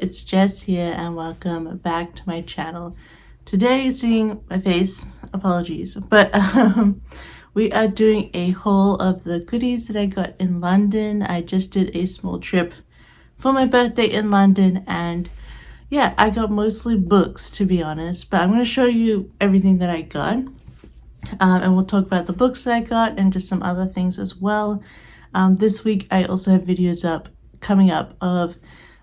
it's Jess here and welcome back to my channel. Today you're seeing my face, apologies, but we are doing a haul of the goodies that I got in London. I just did a small trip for my birthday in London and yeah, I got mostly books to be honest, but I'm going to show you everything that I got and we'll talk about the books that I got and just some other things as well. This week I also have videos coming up of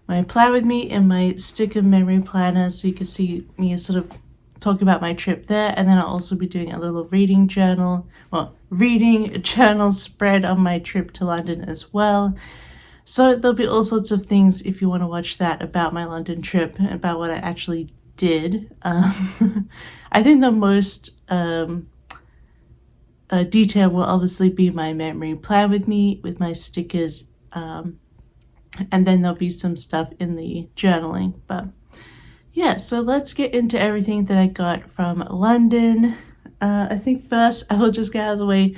my plan with me and my sticker memory planner, so you can see me sort of talk about my trip there, and then I'll also be doing a little reading journal spread on my trip to London as well. So there'll be all sorts of things if you want to watch that about my London trip, about what I actually did. I think the most detail will obviously be my memory plan with me with my stickers, and then there'll be some stuff in the journaling. But yeah, so let's get into everything that I got from London. I think first I will just get out of the way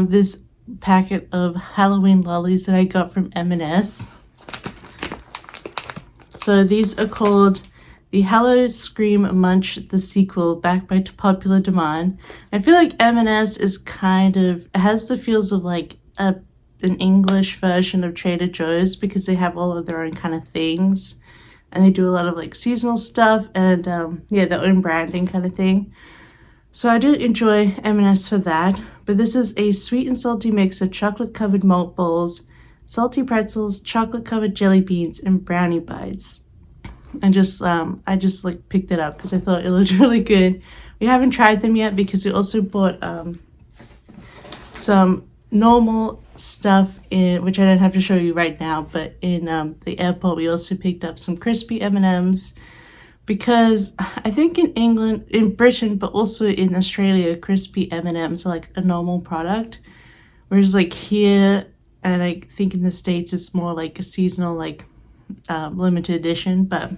this packet of Halloween lollies that I got from M&S. So these are called the Hello Scream Munch the sequel, backed by popular demand. I feel like M&S is has the feels of like an English version of Trader Joe's, because they have all of their own kind of things and they do a lot of like seasonal stuff and yeah, their own branding kind of thing. So I do enjoy M&S for that. But this is a sweet and salty mix of chocolate covered malt balls, salty pretzels, chocolate covered jelly beans, and brownie bites. And just I just like picked it up because I thought it looked really good. We haven't tried them yet because we also bought some normal stuff in, which I don't have to show you right now, but in the airport we also picked up some crispy M&Ms, because I think in Britain, but also in Australia, crispy M&Ms are like a normal product, whereas like here and I think in the States it's more like a seasonal, like limited edition. But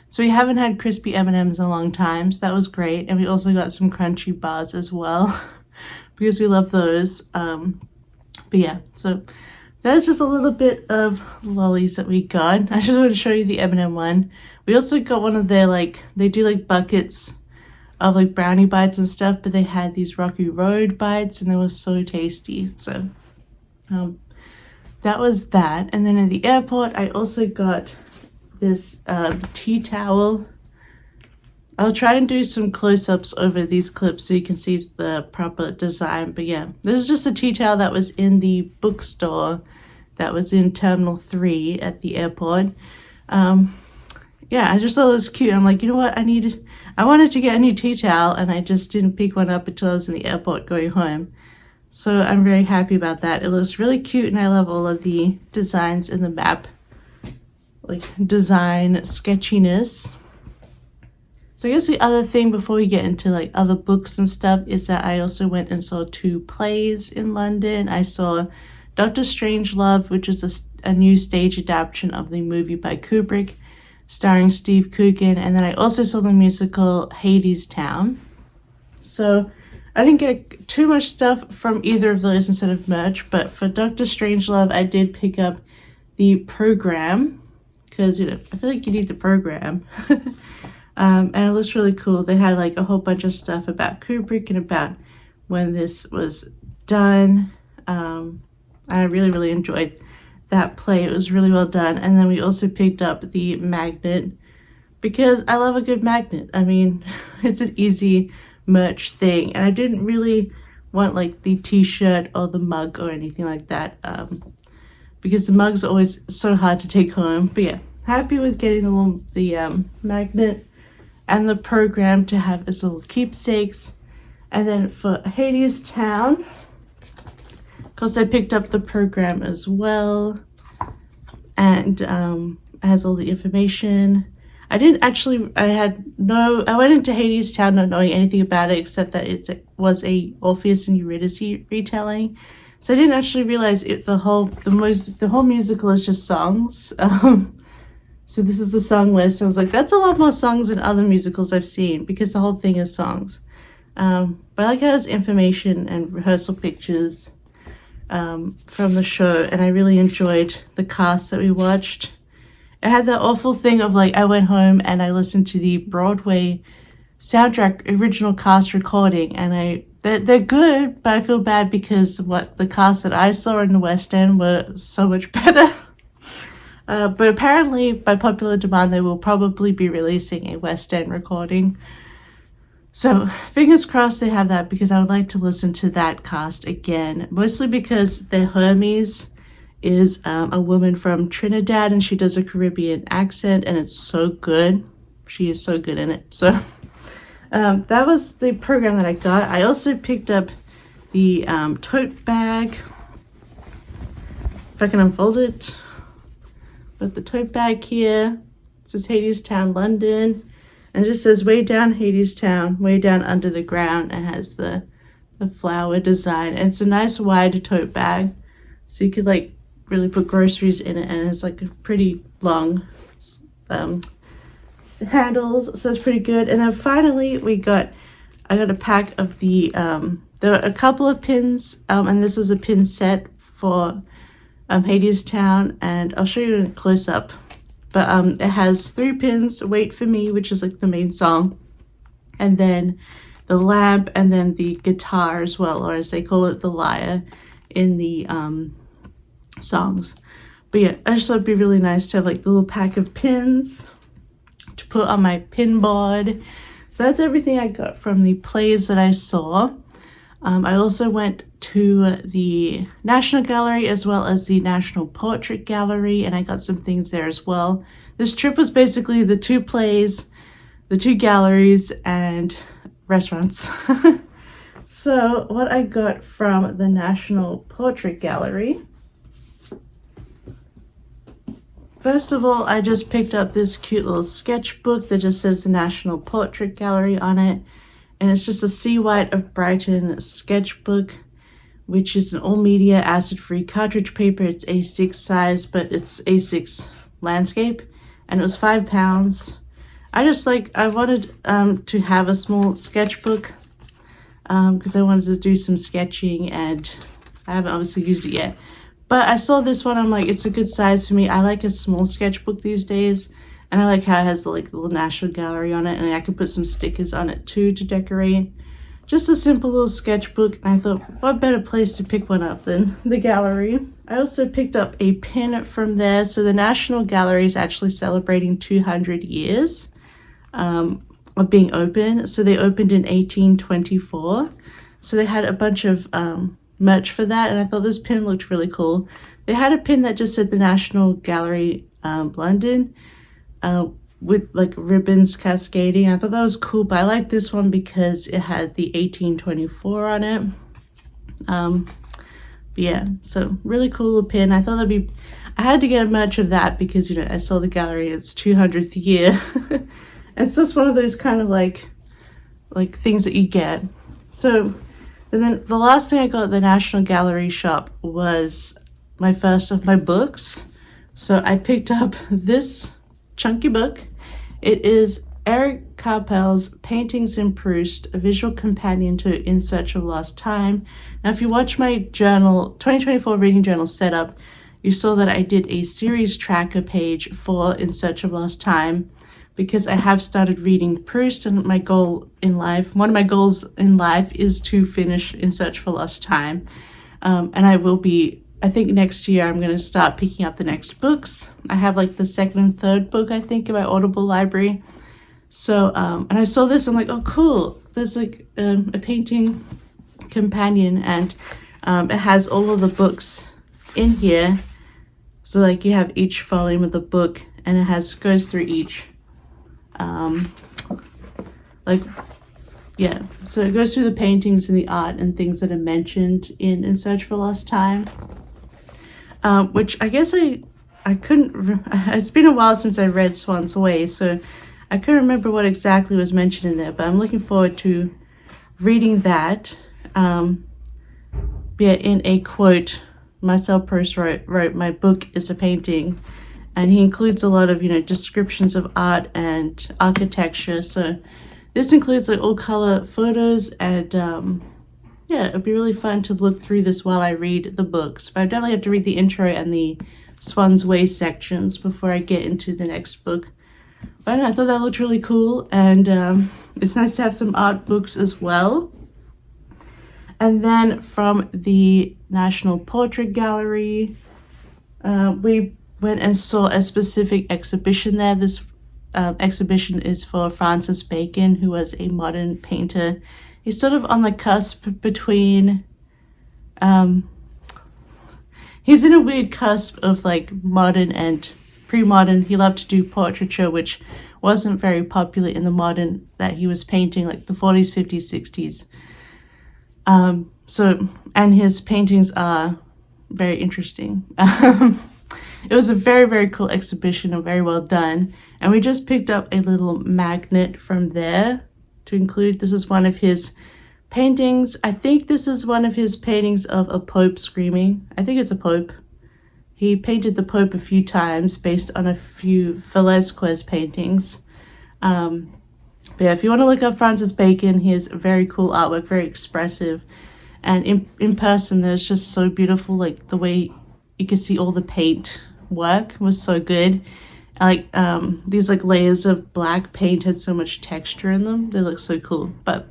so we haven't had crispy M&Ms in a long time, so that was great. And we also got some crunchy bars as well because we love those. But yeah, so that's just a little bit of lollies that we got. I just wanted to show you the M&M one. We also got one of their, like, they do like buckets of like brownie bites and stuff, but they had these Rocky Road bites and they were so tasty. So that was that. And then in the airport I also got this tea towel. I'll try and do some close-ups over these clips so you can see the proper design. But yeah, this is just a tea towel that was in the bookstore that was in Terminal 3 at the airport. Yeah, I just thought it was cute. I'm like, you know what, I wanted to get a new tea towel and I just didn't pick one up until I was in the airport going home. So I'm very happy about that. It looks really cute and I love all of the designs in the map, like design sketchiness. So I guess the other thing before we get into like other books and stuff is that I also went and saw 2 plays in London. I saw Dr. Strangelove, which is a new stage adaptation of the movie by Kubrick, starring Steve Coogan, and then I also saw the musical Hadestown. So I didn't get too much stuff from either of those instead of merch, but for Dr. Strangelove I did pick up the program, because you know, I feel like you need the program. And it looks really cool. They had like a whole bunch of stuff about Kubrick and about when this was done. I really enjoyed that play. It was really well done. And then we also picked up the magnet, because I love a good magnet. I mean, it's an easy merch thing, and I didn't really want like the t-shirt or the mug or anything like that, because the mugs are always so hard to take home. But yeah, happy with getting the magnet and the program to have as little keepsakes. And then for Hadestown, because I picked up the program as well, and it has all the information. I went into Hadestown not knowing anything about it except that it was a Orpheus and Eurydice retelling. So I didn't actually realize the whole musical is just songs. So this is the song list. I was like, that's a lot more songs than other musicals I've seen, because the whole thing is songs. But I like how it has information and rehearsal pictures from the show, and I really enjoyed the cast that we watched. it had that awful thing of like, I went home and I listened to the Broadway soundtrack original cast recording, and they're good, but I feel bad because the cast that I saw in the West End were so much better. But apparently, by popular demand, they will probably be releasing a West End recording. So, fingers crossed they have that, because I would like to listen to that cast again. Mostly because the Hermes is a woman from Trinidad, and she does a Caribbean accent, and it's so good. She is so good in it. So, that was the program that I got. I also picked up the tote bag. If I can unfold it. Got the tote bag here. It says Hadestown, London. And it just says way down Hadestown, way down under the ground. It has the flower design. And it's a nice wide tote bag. So you could like really put groceries in it. And it's like a pretty long handles. So it's pretty good. And then finally I got a pack of the, there were a couple of pins. And this was a pin set for Hadestown. And I'll show you in a close up. But it has 3 pins, Wait For Me, which is like the main song, and then the lamp, and then the guitar as well, or as they call it, the lyre in the songs. But yeah, I just thought it'd be really nice to have like the little pack of pins to put on my pin board. So that's everything I got from the plays that I saw. I also went to the National Gallery as well as the National Portrait Gallery, and I got some things there as well. This trip was basically the 2 plays, the 2 galleries, and restaurants. So what I got from the National Portrait Gallery, first of all, I just picked up this cute little sketchbook that just says the National Portrait Gallery on it. And it's just a Sea White of Brighton sketchbook, which is an all-media acid-free cartridge paper. It's A6 size, but it's A6 landscape. And it was £5. I wanted to have a small sketchbook because I wanted to do some sketching, and I haven't obviously used it yet. But I saw this one, I'm like, it's a good size for me. I like a small sketchbook these days. And I like how it has like the little National Gallery on it, and I could put some stickers on it too to decorate. Just a simple little sketchbook, and I thought, what better place to pick one up than the gallery? I also picked up a pin from there. So the National Gallery is actually celebrating 200 years of being open. So they opened in 1824. So they had a bunch of merch for that, and I thought this pin looked really cool. They had a pin that just said the National Gallery London, with like ribbons cascading. I thought that was cool, but I like this one because it had the 1824 on it. Yeah, so really cool little pin. I thought I had to get a merch of that because, you know, I saw the gallery, it's 200th year. It's just one of those kind of like things that you get. So, and then the last thing I got at the National Gallery shop was my first of my books. So I picked up this chunky book. It is Eric Carle's Paintings in Proust, a visual companion to In Search of Lost Time. Now, if you watch my journal, 2024 reading journal setup, you saw that I did a series tracker page for In Search of Lost Time because I have started reading Proust, and one of my goals in life is to finish In Search for Lost Time. And I think next year I'm going to start picking up the next books. I have like the 2nd and 3rd book, I think, in my Audible library. So, and I saw this, I'm like, oh, cool. There's like a painting companion, and it has all of the books in here. So like you have each volume of the book, and it goes through each, so it goes through the paintings and the art and things that are mentioned in Search for Lost Time. Which I guess I couldn't, it's been a while since I read Swan's Way, so I couldn't remember what exactly was mentioned in there, but I'm looking forward to reading that. In a quote, Marcel Proust wrote, "My book is a painting," and he includes a lot of, descriptions of art and architecture, so this includes like all color photos, and it'd be really fun to look through this while I read the books. But I definitely have to read the intro and the Swan's Way sections before I get into the next book. But I thought that looked really cool, and it's nice to have some art books as well. And then from the National Portrait Gallery, we went and saw a specific exhibition there. This exhibition is for Francis Bacon, who was a modern painter. He's sort of on the cusp between, he's in a weird cusp of like modern and pre-modern. He loved to do portraiture, which wasn't very popular in the modern that he was painting, like the 40s, 50s, 60s. And his paintings are very interesting. It was a very, very cool exhibition and very well done. And we just picked up a little magnet from there to include. This is one of his paintings. I think this is one of his paintings of a Pope screaming. I think it's a Pope. He painted the Pope a few times based on a few Velázquez paintings. But yeah, if you want to look up Francis Bacon, he has very cool artwork, very expressive. And in person, there's just so beautiful, like the way you can see all the paint work was so good. Like these like layers of black paint had so much texture in them. They look so cool. But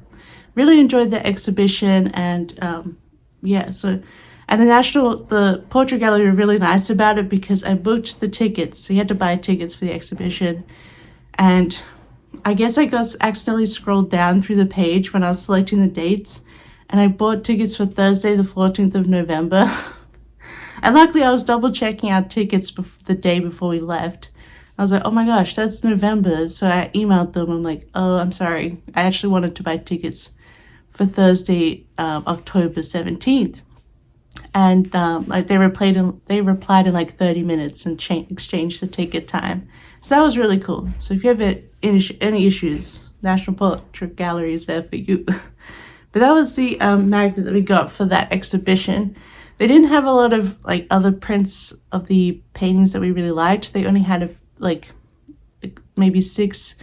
really enjoyed the exhibition, and yeah, so at the Portrait Gallery were really nice about it because I booked the tickets. So you had to buy tickets for the exhibition, and I guess I got accidentally scrolled down through the page when I was selecting the dates, and I bought tickets for Thursday the 14th of November. And luckily I was double checking our tickets the day before we left. I was like, oh my gosh, that's November. So I emailed them. I'm like, oh, I'm sorry. I actually wanted to buy tickets for Thursday, October 17th. And they replied in like 30 minutes and exchanged the ticket time. So that was really cool. So if you have any issues, National Portrait Gallery is there for you. But that was the magnet that we got for that exhibition. They didn't have a lot of like other prints of the paintings that we really liked. They only had maybe 6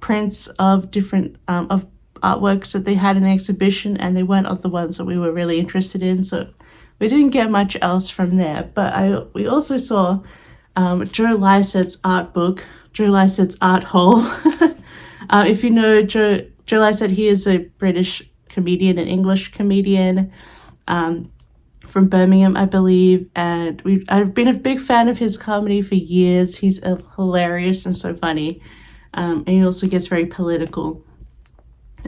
prints of different of artworks that they had in the exhibition, and they weren't the ones that we were really interested in. So we didn't get much else from there. But we also saw Joe Lycett's art book, Joe Lycett's art hole. If you know Joe Lycett, he is a British comedian, an English comedian. From Birmingham, I believe, and I've been a big fan of his comedy for years. He's hilarious and so funny, and he also gets very political.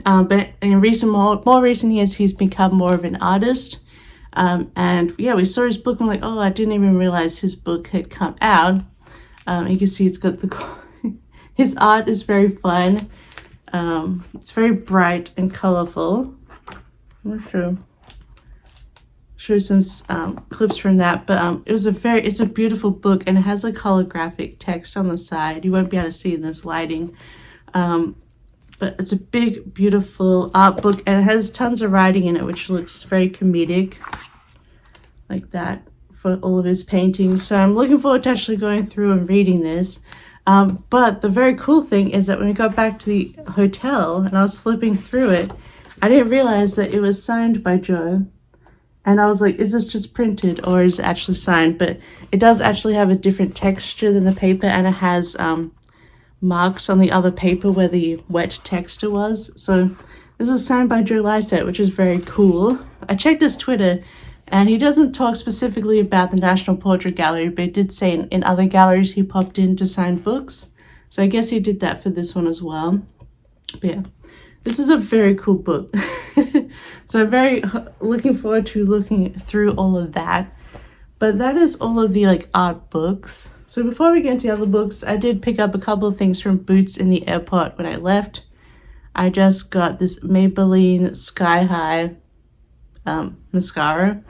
But in more recent years, he's become more of an artist. And yeah, we saw his book and we're like, oh, I didn't even realize his book had come out. You can see it's got his art is very fun. It's very bright and colorful. I'm not show some clips from that, but it's a beautiful book, and it has like holographic text on the side. You won't be able to see in this lighting, but it's a big, beautiful art book, and it has tons of writing in it, which looks very comedic, like that, for all of his paintings. So I'm looking forward to actually going through and reading this. But the very cool thing is that when we got back to the hotel and I was flipping through it, I didn't realize that it was signed by Joe. And I was like, is this just printed or is it actually signed? But it does actually have a different texture than the paper, and it has marks on the other paper where the wet texture was. So this is signed by Joe Lycett, which is very cool. I checked his Twitter, and he doesn't talk specifically about the National Portrait Gallery, but he did say in other galleries he popped in to sign books. So I guess he did that for this one as well. But yeah, this is a very cool book. So I'm very looking forward to looking through all of that. But that is all of the like art books. So before we get into the other books, I did pick up a couple of things from Boots in the airport when I left. I just got this Maybelline Sky High mascara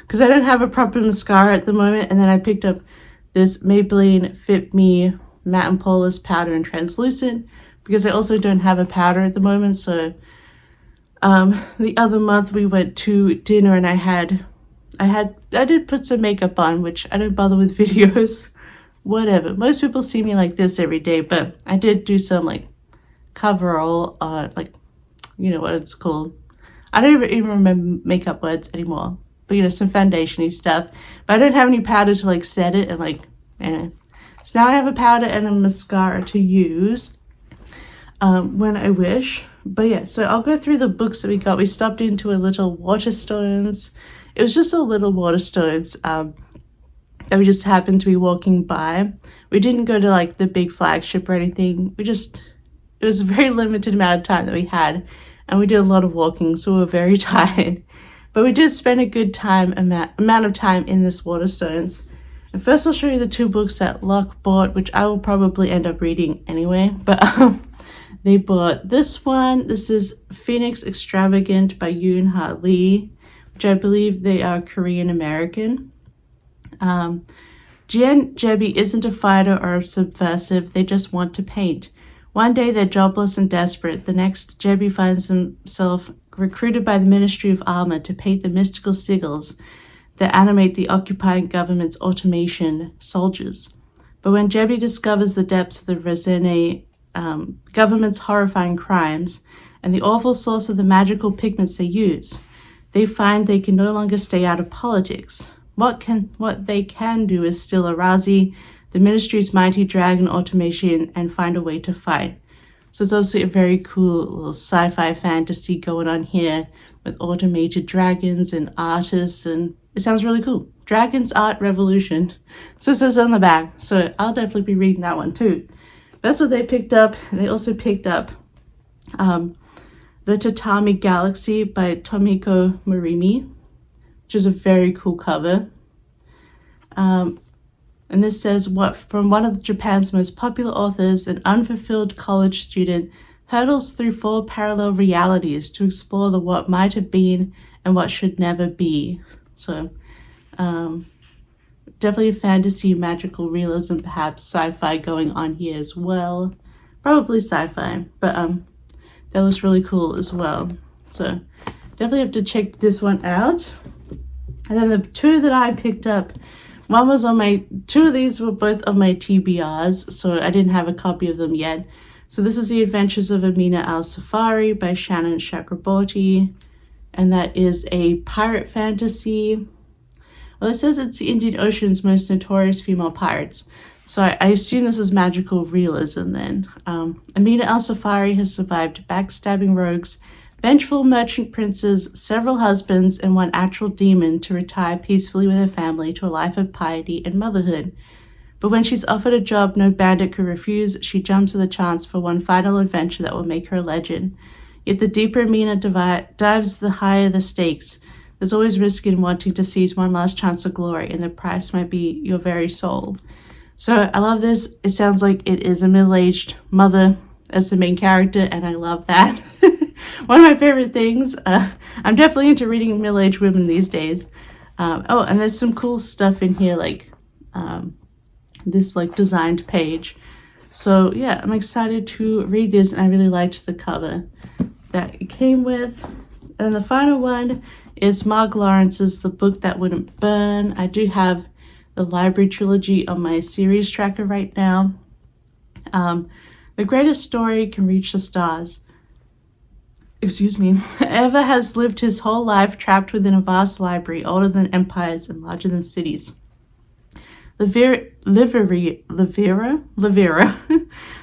because I don't have a proper mascara at the moment. And then I picked up this Maybelline Fit Me Matte and Poreless Powder and Translucent because I also don't have a powder at the moment. So the other month we went to dinner and I did put some makeup on, which I don't bother with videos. Whatever. Most people see me like this every day, but I did do some like coverall, like, you know what it's called. I don't even remember makeup words anymore. but you know, some foundation-y stuff. But I don't have any powder to like set it and like, anyway. So now I have a powder and a mascara to use when I wish. But yeah, so I'll go through the books that we got. We stopped into a little Waterstones. It was just a little Waterstones that we just happened to be walking by. We didn't go to like the big flagship or anything. It was a very limited amount of time that we had, and we did a lot of walking, so we were very tired. But we did spend a good amount of time in this Waterstones. And first I'll show you the two books that Locke bought, which I will probably end up reading anyway. But they bought this one. This is Phoenix Extravagant by Yoon Ha Lee, which I believe they are Korean American. Jian Jebi isn't a fighter or a subversive, they just want to paint. One day they're jobless and desperate, the next Jebi finds himself recruited by the Ministry of Armor to paint the mystical sigils that animate the occupying government's automation soldiers. But when Jebi discovers the depths of the Rezene government's horrifying crimes and the awful source of the magical pigments they use, they find they can no longer stay out of politics. What they can do is steal Arazi, the Ministry's mighty dragon automation, and find a way to fight. So it's also a very cool little sci-fi fantasy going on here with automated dragons and artists, and it sounds really cool. Dragons Art Revolution. So it says on the back. So I'll definitely be reading that one too. That's what they picked up. They also picked up The Tatami Galaxy by Tomiko Morimi, which is a very cool cover. And this says, from one of Japan's most popular authors, an unfulfilled college student hurdles through 4 parallel realities to explore the what might have been and what should never be. So definitely fantasy, magical realism, perhaps sci-fi going on here as well. Probably sci-fi, but that looks really cool as well. So definitely have to check this one out. And then the two that I picked up, two of these were both on my TBRs, so I didn't have a copy of them yet. So this is The Adventures of Amina al-Safari by Shannon Chakraborty, and that is a pirate fantasy. Well, it says it's the Indian Ocean's most notorious female pirates, so I assume this is magical realism then. Amina al-Safari has survived backstabbing rogues, vengeful merchant princes, several husbands, and one actual demon to retire peacefully with her family to a life of piety and motherhood. But when she's offered a job no bandit could refuse, she jumps at the chance for one final adventure that will make her a legend. Yet the deeper Amina dives, the higher the stakes. There's always risk in wanting to seize one last chance of glory, and the price might be your very soul. So I love this. It sounds like it is a middle-aged mother as the main character, and I love that. One of my favorite things. I'm definitely into reading middle-aged women these days. Oh, and there's some cool stuff in here, like this like designed page. So yeah, I'm excited to read this, and I really liked the cover that it came with. And the final one is Mark Lawrence's The Book That Wouldn't Burn. I do have the library trilogy on my series tracker right now. The greatest story can reach the stars. Ever has lived his whole life trapped within a vast library older than empires and larger than cities. Livera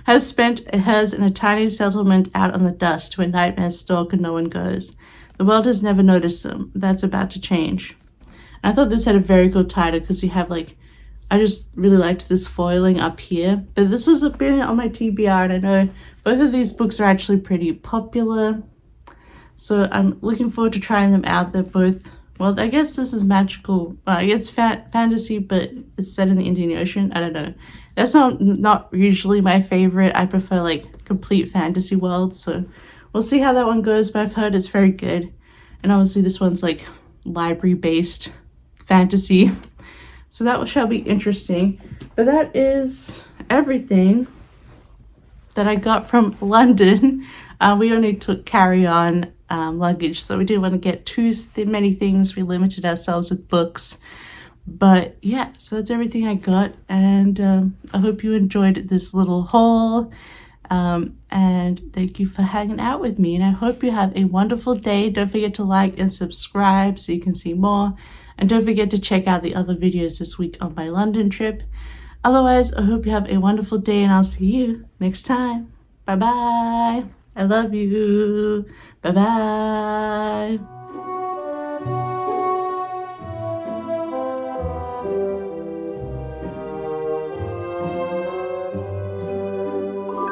has spent hers in a tiny settlement out on the dust where nightmares stalk and no one goes. The world has never noticed them. That's about to change. And I thought this had a very cool title because you have like, I just really liked this foiling up here. But this was a bit on my TBR, and I know both of these books are actually pretty popular. So I'm looking forward to trying them out. They're both, well, I guess this is magical. It's fantasy, but it's set in the Indian Ocean. I don't know. That's not usually my favorite. I prefer like complete fantasy worlds. So we'll see how that one goes, but I've heard it's very good. And obviously this one's like library-based fantasy. So that shall be interesting. But that is everything that I got from London. We only took carry-on luggage, so we didn't want to get too many things. We limited ourselves with books. But yeah, so that's everything I got, and I hope you enjoyed this little haul. And thank you for hanging out with me. And I hope you have a wonderful day. Don't forget to like and subscribe so you can see more. And don't forget to check out the other videos this week on my London trip. Otherwise, I hope you have a wonderful day and I'll see you next time. Bye-bye. I love you. Bye-bye.